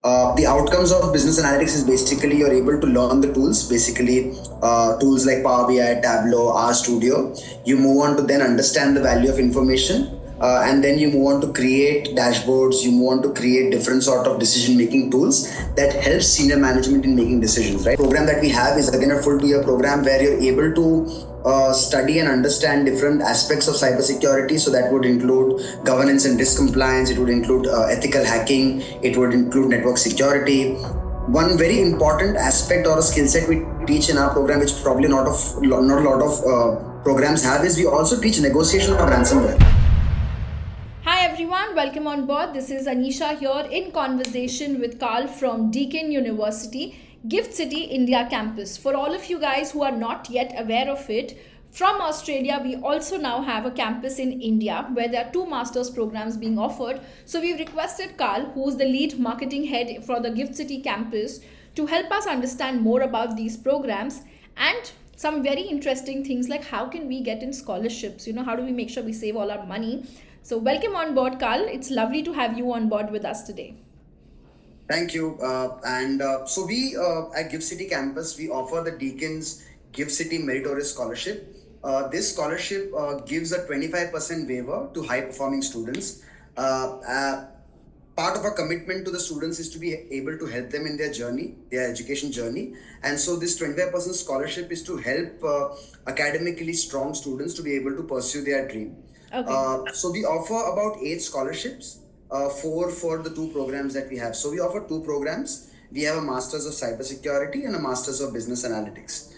The outcomes of business analytics is basically you're able to learn the tools, basically tools like Power BI, Tableau, RStudio. You move on to then understand the value of information, and then you move on to create dashboards. You move on to create different sort of decision-making tools that help senior management in making decisions. Right. Program that we have is again a full 2-year program where you're able to study and understand different aspects of cybersecurity. So that would include governance and risk compliance. It would include ethical hacking. It would include network security. One very important aspect or a skill set we teach in our program, which probably not a lot of programs have, is we also teach negotiation of ransomware. Hi everyone, welcome on board. This is Anisha here in conversation with Carl from Deakin University, Gift City, India campus. For all of you guys who are not yet aware of it, from Australia, we also now have a campus in India where there are two master's programs being offered. So we've requested Carl, who's the lead marketing head for the Gift City campus, to help us understand more about these programs and some very interesting things like how can we get in scholarships, how do we make sure we save all our money. So welcome on board, Carl. It's lovely to have you on board with us today. Thank you. So we at Gift City campus, we offer the Deakin's Gift City Meritorious Scholarship. This scholarship gives a 25% waiver to high performing students. Part of our commitment to the students is to be able to help them in their journey, their education journey. And so this 25% scholarship is to help academically strong students to be able to pursue their dream. Okay. So we offer about 8 scholarships, 4 for the 2 programs that we have. So we offer 2 programs. We have a Masters of Cybersecurity and a Masters of Business Analytics.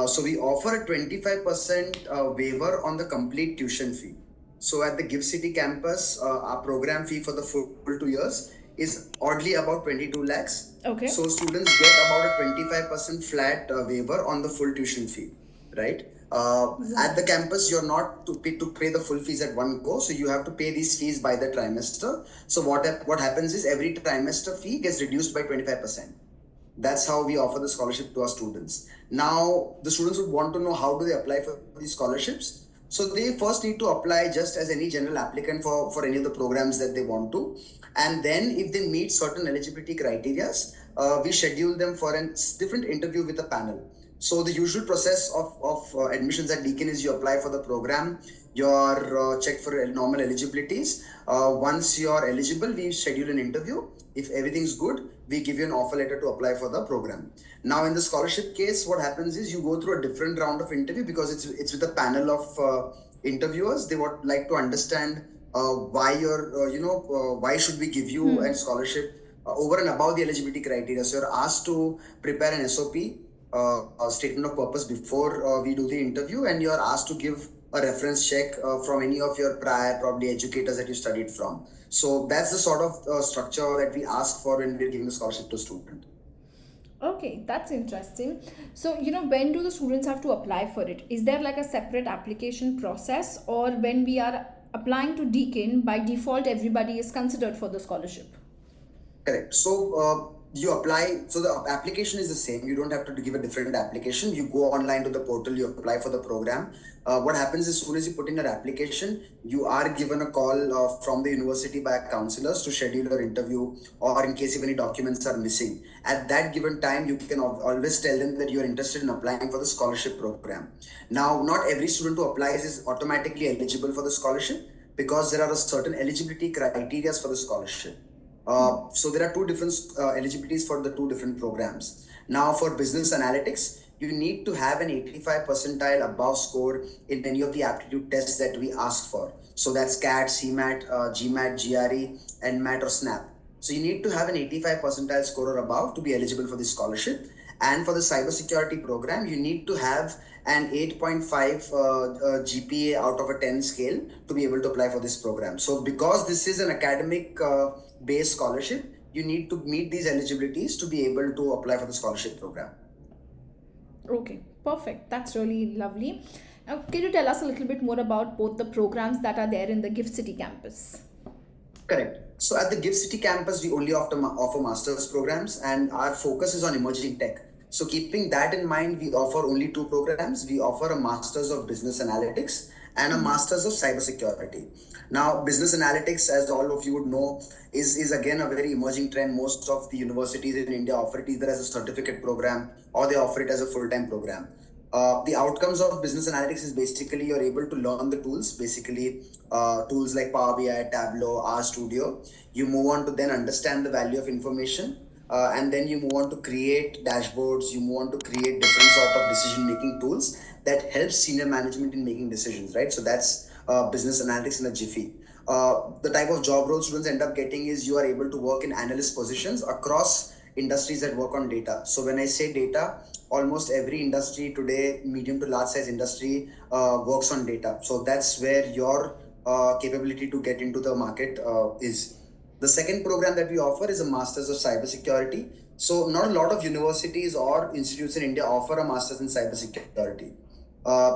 So we offer a 25% waiver on the complete tuition fee. So at the Gift City campus, our program fee for the full 2 years is oddly about 22 lakhs. Okay. So students get about a 25% flat waiver on the full tuition fee, right? At the campus, you're not to pay the full fees at one go, so you have to pay these fees by the trimester. So what happens is every trimester fee gets reduced by 25%. That's how we offer the scholarship to our students. Now, the students would want to know how do they apply for these scholarships. So they first need to apply just as any general applicant for any of the programs that they want to. And then if they meet certain eligibility criteria, we schedule them for a different interview with a panel. So the usual process of admissions at Deakin is you apply for the program, you're checked for normal eligibilities. Once you're eligible, we schedule an interview. If everything's good, we give you an offer letter to apply for the program. Now, in the scholarship case, what happens is you go through a different round of interview because it's with a panel of interviewers. They would like to understand why why should we give you a scholarship over and above the eligibility criteria. So you're asked to prepare an SOP, a statement of purpose before we do the interview, and you're asked to give a reference check from any of your prior probably educators that you studied from. So that's the sort of structure that we ask for when we're giving the scholarship to a student. Okay, that's interesting. So, when do the students have to apply for it? Is there like a separate application process, or when we are applying to Deakin, by default, everybody is considered for the scholarship? Correct. So you apply. So the application is the same. You don't have to give a different application. You go online to the portal. You apply for the program. What happens is, as soon as you put in your application, you are given a call from the university by counselors to schedule your interview, or in case if any documents are missing. At that given time, you can always tell them that you are interested in applying for the scholarship program. Now, not every student who applies is automatically eligible for the scholarship because there are certain eligibility criteria for the scholarship. So there are 2 different eligibilities for the 2 different programs. Now for business analytics, you need to have an 85 percentile above score in any of the aptitude tests that we ask for. So that's CAT, CMAT, GMAT, GRE, NMAT or SNAP. So you need to have an 85 percentile score or above to be eligible for this scholarship. And for the cybersecurity program, you need to have an 8.5 GPA out of a 10 scale to be able to apply for this program. So because this is an academic based scholarship, you need to meet these eligibilities to be able to apply for the scholarship program. Okay, perfect. That's really lovely. Now, can you tell us a little bit more about both the programs that are there in the Gift City campus? Correct. So at the Gift City campus, we only offer master's programs, and our focus is on emerging tech. So keeping that in mind, we offer only 2 programs. We offer a Masters of Business Analytics and a Masters of Cybersecurity. Now, business analytics, as all of you would know, is again a very emerging trend. Most of the universities in India offer it either as a certificate program or they offer it as a full-time program. The outcomes of business analytics is basically you're able to learn the tools, basically tools like Power BI, Tableau, RStudio. You move on to then understand the value of information, and then you move on to create dashboards. You move on to create different sort of decision-making tools that help senior management in making decisions, right? So that's business analytics in a jiffy. The type of job role students end up getting is you are able to work in analyst positions across industries that work on data. So when I say data, almost every industry today, medium to large size industry, works on data. So that's where your capability to get into the market is. The second program that we offer is a Masters of Cybersecurity. So not a lot of universities or institutes in India offer a Masters in Cybersecurity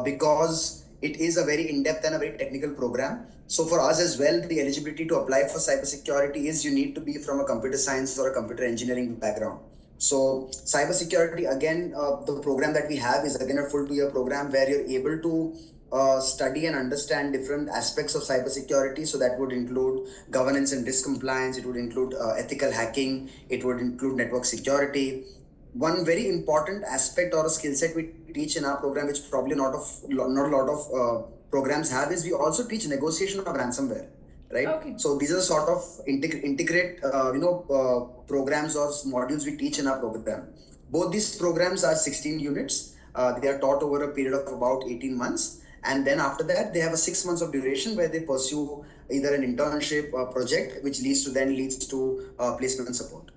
because it is a very in-depth and a very technical program. So for us as well, the eligibility to apply for cybersecurity is you need to be from a computer science or a computer engineering background. So cybersecurity, again, the program that we have is again a full 2-year program where you're able to study and understand different aspects of cybersecurity. So that would include governance and risk compliance. It would include ethical hacking. It would include network security. One very important aspect or a skill set we teach in our program, which probably not a lot of programs have, is we also teach negotiation of ransomware. Right. Okay. So these are the sort of integrate programs or modules we teach in our program. Both these programs are 16 units. They are taught over a period of about 18 months. And then after that, they have a 6 months of duration where they pursue either an internship or project, which leads to placement support.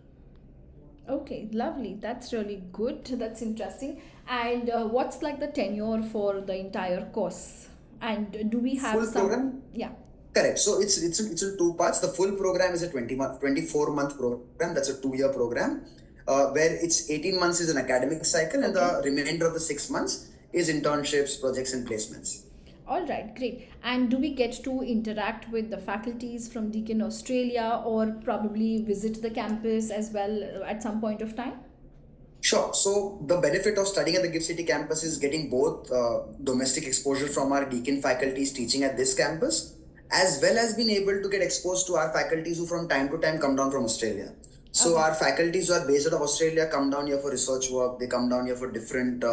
Okay, lovely. That's really good. That's interesting. And what's like the tenure for the entire course? And do we have Full some? program? Yeah. Correct. So it's in 2 parts. The full program is a 24-month program. That's a 2-year program, where it's 18 months is an academic cycle, and the remainder of the 6 months is internships, projects, and placements. All right, great. And do we get to interact with the faculties from Deakin, Australia, or probably visit the campus as well at some point of time? Sure. So the benefit of studying at the Gift City campus is getting both domestic exposure from our Deakin faculties teaching at this campus, as well as being able to get exposed to our faculties who from time to time come down from Australia. So our faculties who are based out of Australia come down here for research work. They come down here for different,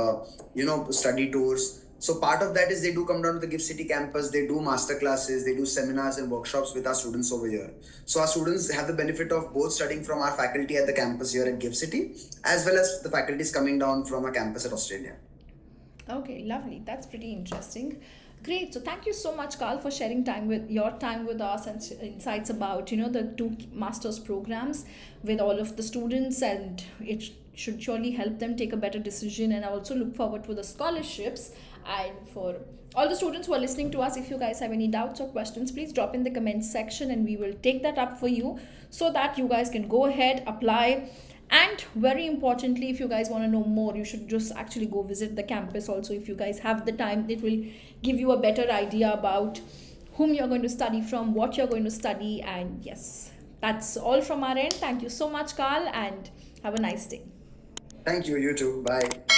study tours. So part of that is they do come down to the Gift City campus. They do master classes. They do seminars and workshops with our students over here. So our students have the benefit of both studying from our faculty at the campus here at Gift City, as well as the faculties coming down from our campus at Australia. Okay, lovely. That's pretty interesting. Great. So thank you so much, Carl, for sharing your time with us and insights about the 2 masters programs with all of the students, and it should surely help them take a better decision. And I also look forward for the scholarships. And for all the students who are listening to us, if you guys have any doubts or questions, please drop in the comments section and we will take that up for you so that you guys can go ahead, apply. And very importantly, if you guys want to know more, you should just actually go visit the campus also. If you guys have the time, it will give you a better idea about whom you're going to study from, what you're going to study. And yes, that's all from our end. Thank you so much, Carl, and have a nice day. Thank you. You too. Bye.